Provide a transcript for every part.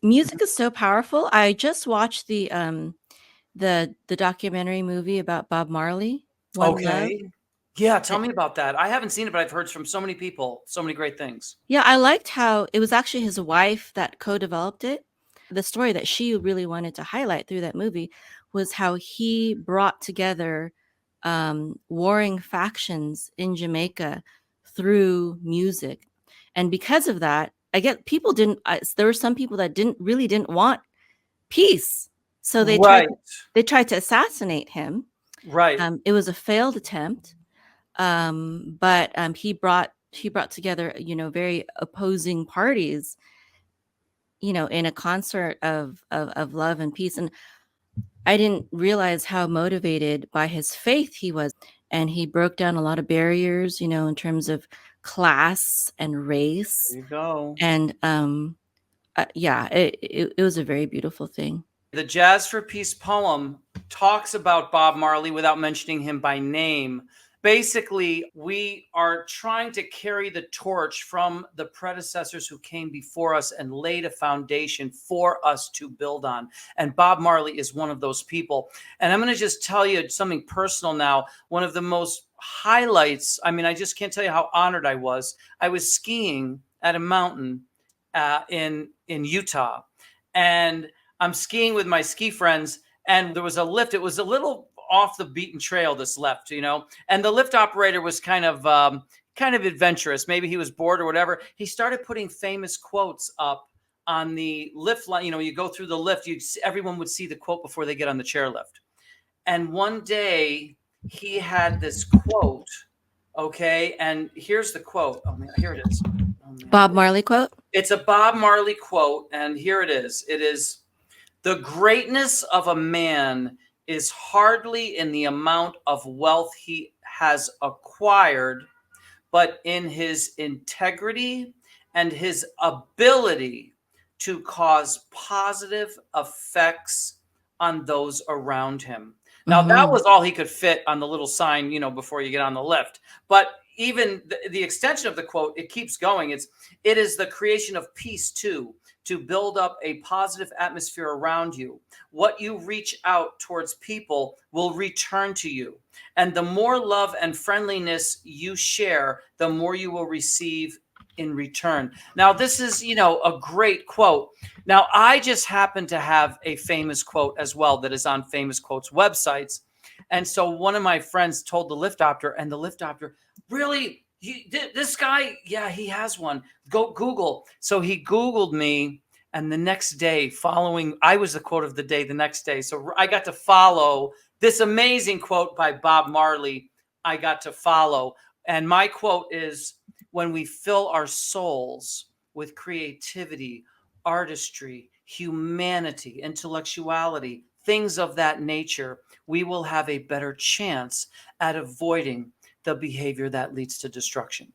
Music is so powerful. I just watched the documentary movie about Bob Marley, One Love. Okay. Yeah, tell Eh, me about that. I haven't seen it, but I've heard from so many people, so many great things. Yeah, I liked how it was actually his wife that co-developed it. The story that she really wanted to highlight through that movie was how he brought together warring factions in Jamaica through music. And because of that, I get people didn't, there were some people that didn't want peace. So Right, they tried to assassinate him. right. It was a failed attempt, but he brought together, very opposing parties, in a concert of love and peace. And I didn't realize how motivated by his faith he was, and he broke down a lot of barriers, in terms of class and There race, you go. and yeah, it was a very beautiful thing. The Jazz for Peace poem talks about Bob Marley without mentioning him by name. Basically, we are trying to carry the torch from the predecessors who came before us and laid a foundation for us to build on. And Bob Marley is one of those people. And I'm going to just tell you something personal now. One of the most highlights, I mean, I just can't tell you how honored I was. I was skiing at a mountain in Utah. And I'm skiing with my ski friends, and there was a lift. It was a little off the beaten trail, this lift, and the lift operator was kind of adventurous. Maybe he was bored or whatever. He started putting famous quotes up on the lift line. You go through the lift, everyone would see the quote before they get on the chairlift. And one day he had this quote. Okay, and here's the quote. Oh man, here it is. Oh, man. Bob Marley quote. It's a Bob Marley quote, and here it is. It is: "The greatness of a man is hardly in the amount of wealth he has acquired, but in his integrity and his ability to cause positive effects on those around him." Now, that Hmm. was all he could fit on the little sign, before you get on the lift. But even the extension of the quote, it keeps going. It is the creation of peace too, to build up a positive atmosphere around you. What you reach out towards people will return to you. And the more love and friendliness you share, the more you will receive in return. Now, this is, a great quote. Now, I just happen to have a famous quote as well that is on Famous Quotes websites. And so one of my friends told the lift operator, and the lift operator, really? This guy? Yeah, he has one. Go Google. So he Googled me. And the next day, I was the quote of the day the next day. So I got to follow this amazing quote by Bob Marley. I got to follow. And my quote is: "When we fill our souls with creativity, artistry, humanity, intellectuality, things of that nature, we will have a better chance at avoiding the behavior that leads to destruction."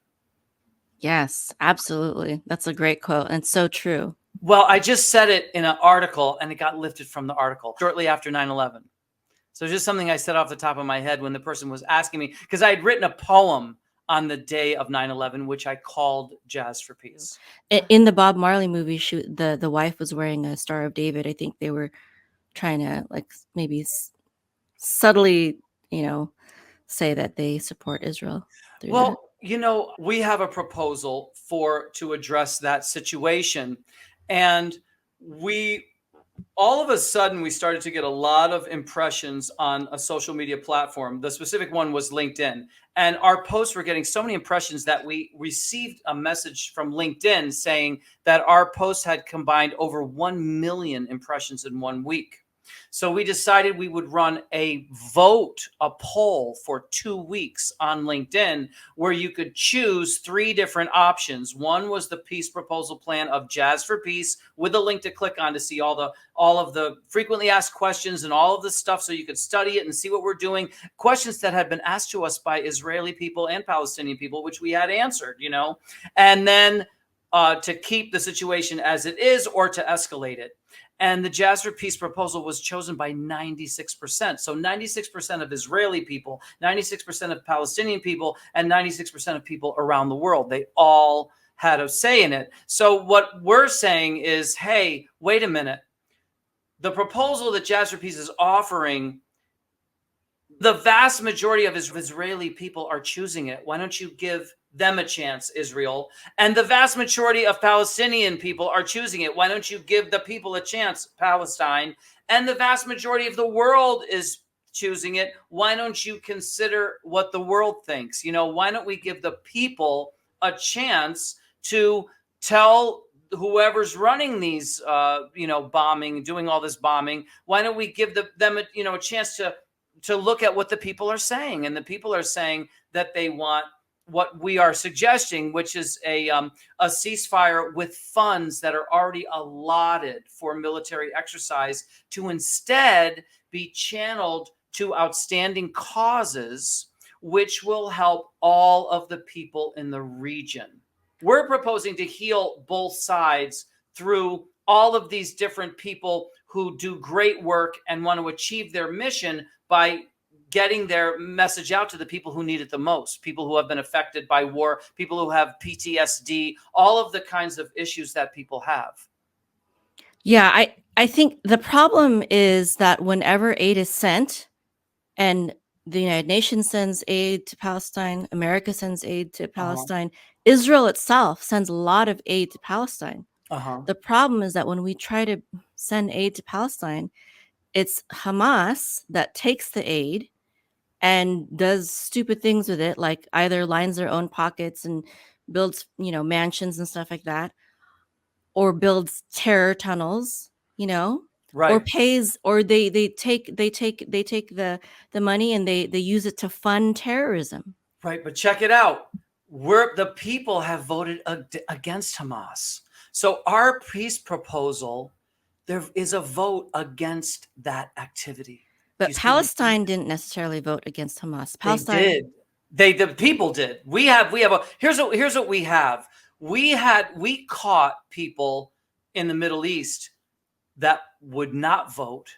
Yes, absolutely. That's a great quote, and so true. Well, I just said it in an article, and it got lifted from the article shortly after 9/11. So just something I said off the top of my head when the person was asking me, because I had written a poem on the day of 9/11, which I called Jazz for Peace. In the Bob Marley movie shoot, the wife was wearing a Star of David. I think they were trying to, like, maybe subtly, say that they support Israel through that. Well, we have a proposal to address that situation. And we all of a sudden we started to get a lot of impressions on a social media platform. The specific one was LinkedIn. And our posts were getting so many impressions that we received a message from LinkedIn saying that our posts had combined over 1 million impressions in 1 week. So we decided we would run a poll for 2 weeks on LinkedIn, where you could choose 3 different options. One was the peace proposal plan of Jazz for Peace, with a link to click on to see all of the frequently asked questions and all of the stuff, so you could study it and see what we're doing. Questions that had been asked to us by Israeli people and Palestinian people, which we had answered, and then to keep the situation as it is or to escalate it. And the Jazz for Peace proposal was chosen by 96%. So 96% of Israeli people, 96% of Palestinian people, and 96% of people around the world, they all had a say in it. So what we're saying is, hey, wait a minute. The proposal that Jasper Peace is offering, the vast majority of Israeli people are choosing it. Why don't you give them a chance, Israel? And the vast majority of Palestinian people are choosing it. Why don't you give the people a chance, Palestine? And the vast majority of the world is choosing it. Why don't you consider what the world thinks? Why don't we give the people a chance to tell whoever's running these, bombing, doing all this bombing? Why don't we give them a chance to look at what the people are saying? And the people are saying that they want what we are suggesting, which is a ceasefire with funds that are already allotted for military exercise to instead be channeled to outstanding causes, which will help all of the people in the region. We're proposing to heal both sides through all of these different people who do great work and want to achieve their mission by getting their message out to the people who need it the most, people who have been affected by war, people who have PTSD, all of the kinds of issues that people have. Yeah, I think the problem is that whenever aid is sent, and the United Nations sends aid to Palestine, America sends aid to Palestine, Israel itself sends a lot of aid to Palestine. The problem is that when we try to send aid to Palestine, it's Hamas that takes the aid and does stupid things with it, like either lines their own pockets and builds, mansions and stuff like that, or builds terror tunnels, Right. or pays, or they take the money and they use it to fund terrorism. Right, but check it out. The people have voted against Hamas. So our peace proposal, there is a vote against that activity. But Palestine didn't necessarily vote against Hamas. Palestine did. The people did. Here's what we have. We caught people in the Middle East that would not vote.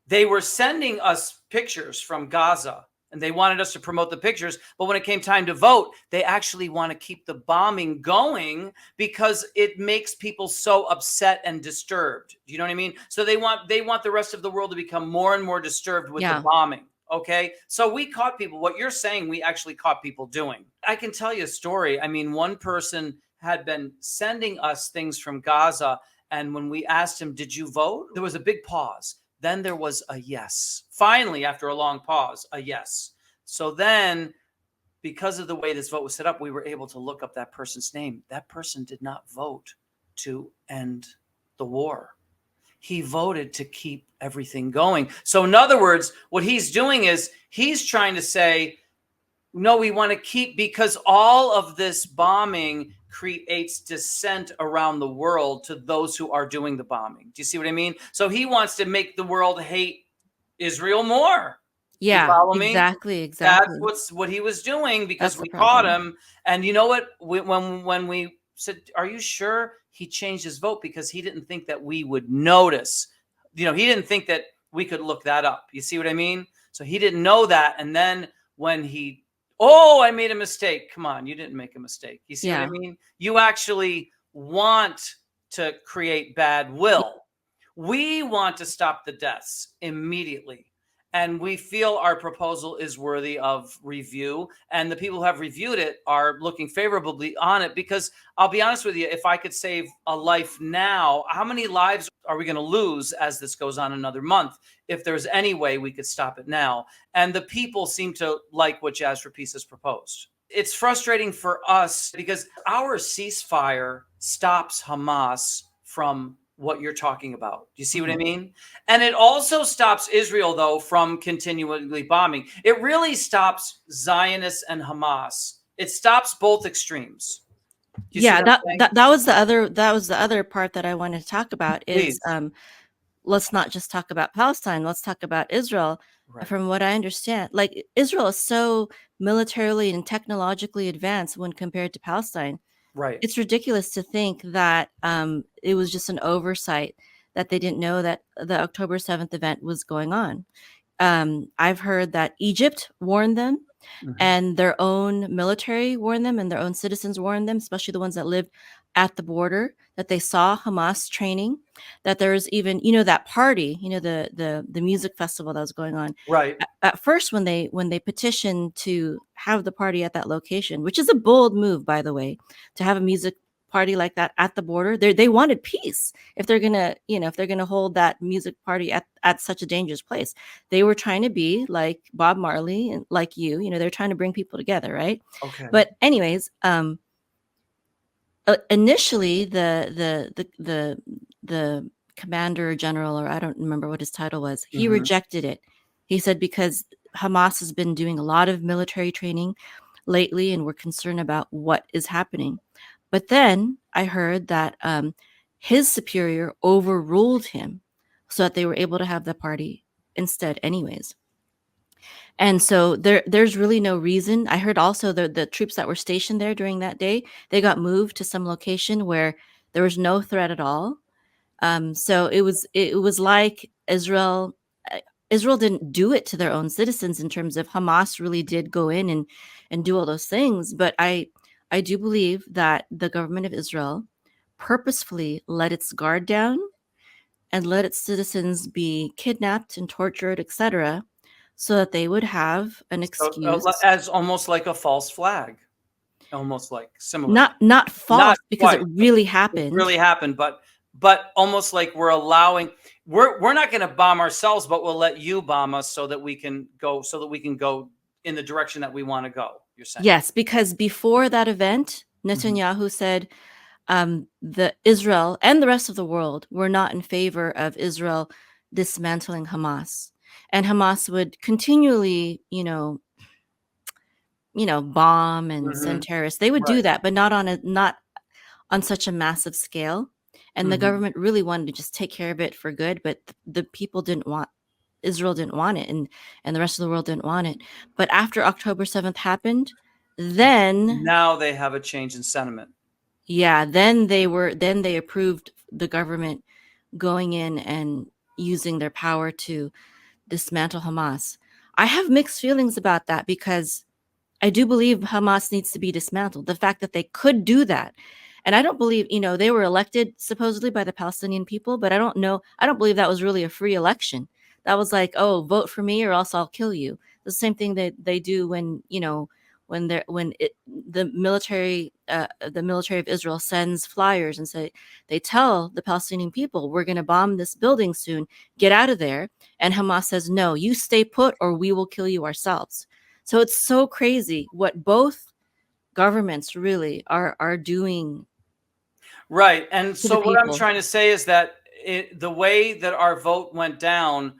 They were sending us pictures from Gaza and they wanted us to promote the pictures. But when it came time to vote, they actually want to keep the bombing going because it makes people so upset and disturbed. Do you know what I mean? So they want the rest of the world to become more and more disturbed with the bombing. Okay. So we caught people. What you're saying, we actually caught people doing. I can tell you a story. I mean, one person had been sending us things from Gaza. And when we asked him, did you vote? There was a big pause. Then there was a yes. Finally, after a long pause, a yes. So then, because of the way this vote was set up, we were able to look up that person's name. That person did not vote to end the war. He voted to keep everything going. So in other words, what he's doing is he's trying to say, no, we want to keep, because all of this bombing creates dissent around the world to those who are doing the bombing. Do you see what I mean? So he wants to make the world hate Israel more. Yeah, you follow me? Exactly. That's what he was doing, because we caught him. And you know what? When we said, are you sure? He changed his vote because he didn't think that we would notice. He didn't think that we could look that up. You see what I mean? So he didn't know that. And then when I made a mistake. Come on, you didn't make a mistake. You see what I mean? You actually want to create bad will. We want to stop the deaths immediately. And we feel our proposal is worthy of review. And the people who have reviewed it are looking favorably on it, because I'll be honest with you, if I could save a life now, how many lives are we going to lose as this goes on another month? If there's any way we could stop it now. And the people seem to like what Jazz for Peace has proposed. It's frustrating for us because our ceasefire stops Hamas from what you're talking about. Do you see what I mean? And it also stops Israel, though, from continually bombing. It really stops Zionists and Hamas. It stops both extremes. That was the other part that I wanted to talk about is let's not just talk about Palestine. Let's talk about Israel. Right. From what I understand, like Israel is so militarily and technologically advanced when compared to Palestine. Right. It's ridiculous to think that it was just an oversight that they didn't know that the October 7th event was going on. I've heard that Egypt warned them and their own military warned them and their own citizens warned them, especially the ones that lived at the border, that they saw Hamas training, that there was even, that party, the music festival that was going on. Right. At first, when they petitioned to have the party at that location, which is a bold move, by the way, to have a music party like that at the border, they wanted peace. If they're gonna hold that music party at such a dangerous place, they were trying to be like Bob Marley and like they're trying to bring people together, right? Okay. But anyways, initially the commander general, or I don't remember what his title was, he rejected it. He said because Hamas has been doing a lot of military training lately and we're concerned about what is happening. But then I heard that his superior overruled him so that they were able to have the party instead anyways. And so there's really no reason. I heard also the troops that were stationed there during that day, they got moved to some location where there was no threat at all. So it was like Israel didn't do it to their own citizens in terms of Hamas really did go in and do all those things. But I do believe that the government of Israel purposefully let its guard down and let its citizens be kidnapped and tortured, etc., so that they would have an excuse. As almost like a false flag, almost like similar. Not false, Not because quite. it really happened. It really happened, but almost like we're not going to bomb ourselves, but we'll let you bomb us so that we can go in the direction that we want to go. You're saying? Yes, because before that event, Netanyahu said the Israel and the rest of the world were not in favor of Israel dismantling Hamas, and Hamas would continually, bomb and send terrorists. They would do that, but not on such a massive scale. And the government really wanted to just take care of it for good, but the people Israel didn't want it, and the rest of the world didn't want it. But after October 7th happened, then now they have a change in sentiment. Yeah, then they approved the government going in and using their power to dismantle Hamas. I have mixed feelings about that because I do believe Hamas needs to be dismantled. The fact that they could do that. And I don't believe, they were elected supposedly by the Palestinian people, but I don't believe that was really a free election. That was like, oh, vote for me or else I'll kill you. The same thing that they do when, the military of Israel sends flyers and they tell the Palestinian people, we're going to bomb this building soon, get out of there. And Hamas says, no, you stay put or we will kill you ourselves. So it's so crazy what both governments really are doing. Right. And so what I'm trying to say is that the way that our vote went down,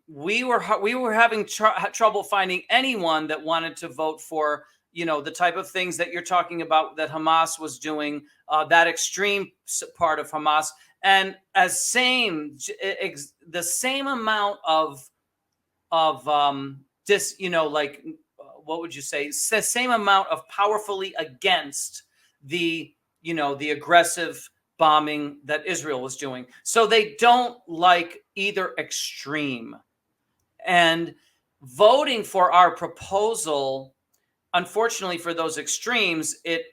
we were having trouble finding anyone that wanted to vote for, the type of things that you're talking about that Hamas was doing, that extreme part of Hamas. And the same amount of what would you say? It's the same amount of powerfully against the aggressive bombing that Israel was doing. So they don't like either extreme. And voting for our proposal, unfortunately for those extremes, it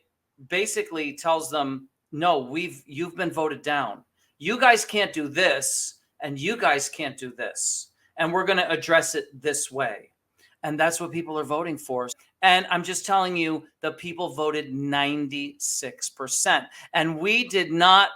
basically tells them, no, you've been voted down. You guys can't do this, and you guys can't do this. And we're going to address it this way. And that's what people are voting for. And I'm just telling you, the people voted 96%. And we did not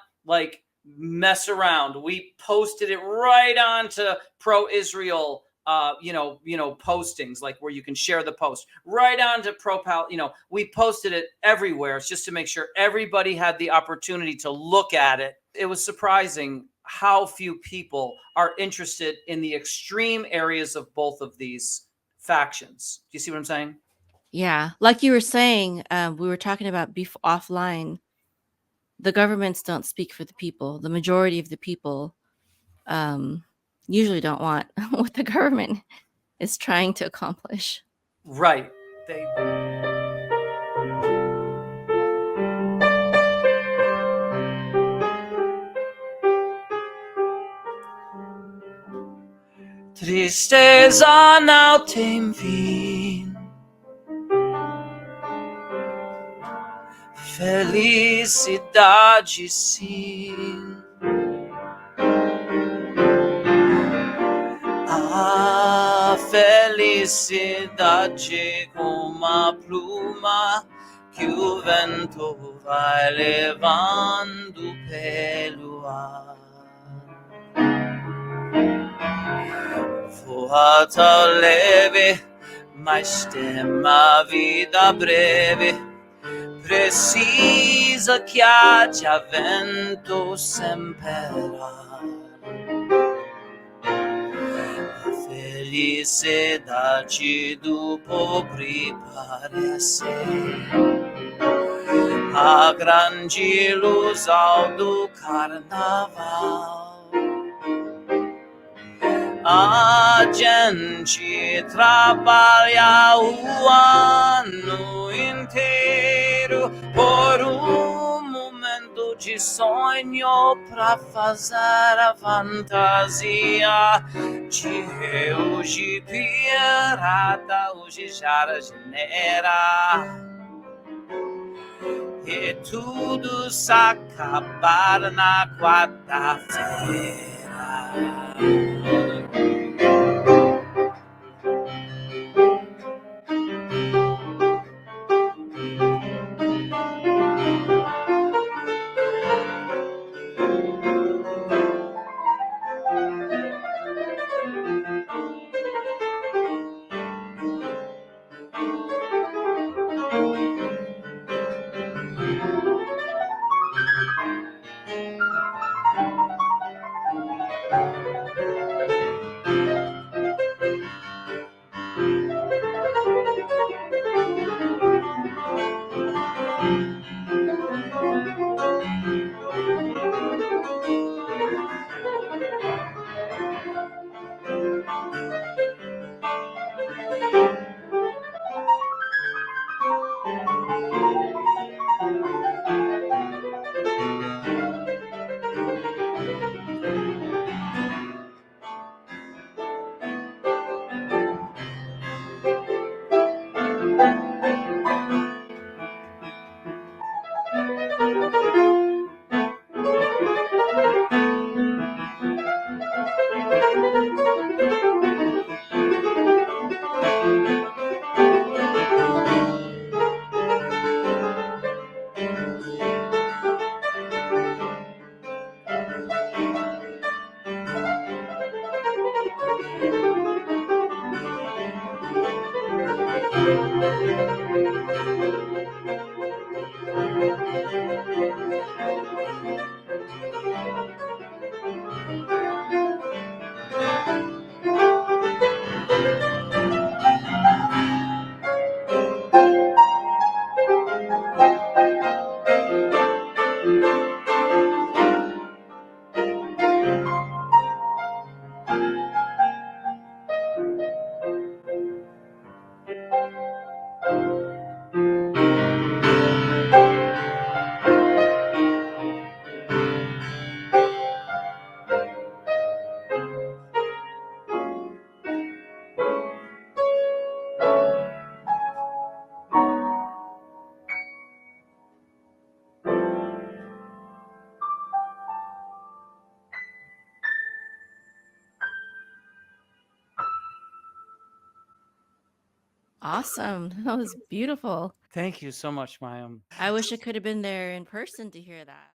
mess around. We posted it right onto pro-Israel, postings, like where you can share the post, right onto pro-Pal. We posted it everywhere. It's just to make sure everybody had the opportunity to look at it. It was surprising how few people are interested in the extreme areas of both of these factions. Do you see what I'm saying? Yeah. Like you were saying, we were talking about offline. The governments don't speak for the people. The majority of the people usually don't want what the government is trying to accomplish. Right. Tristeza não tem fim. felicidade sim. A felicidade como uma pluma que o vento vai levando pelo ar. Voa tão leve, mas tem uma vida breve. Precisa que haja vento sem parar. A felicidade do pobre parece a grande ilusão do carnaval. A gente trabalha o ano inteiro por momento de sonho pra fazer a fantasia de hoje pirata, hoje jardineira. E tudo se acabar na quarta-feira. Awesome. That was beautiful. Thank you so much, Mayim. I wish I could have been there in person to hear that.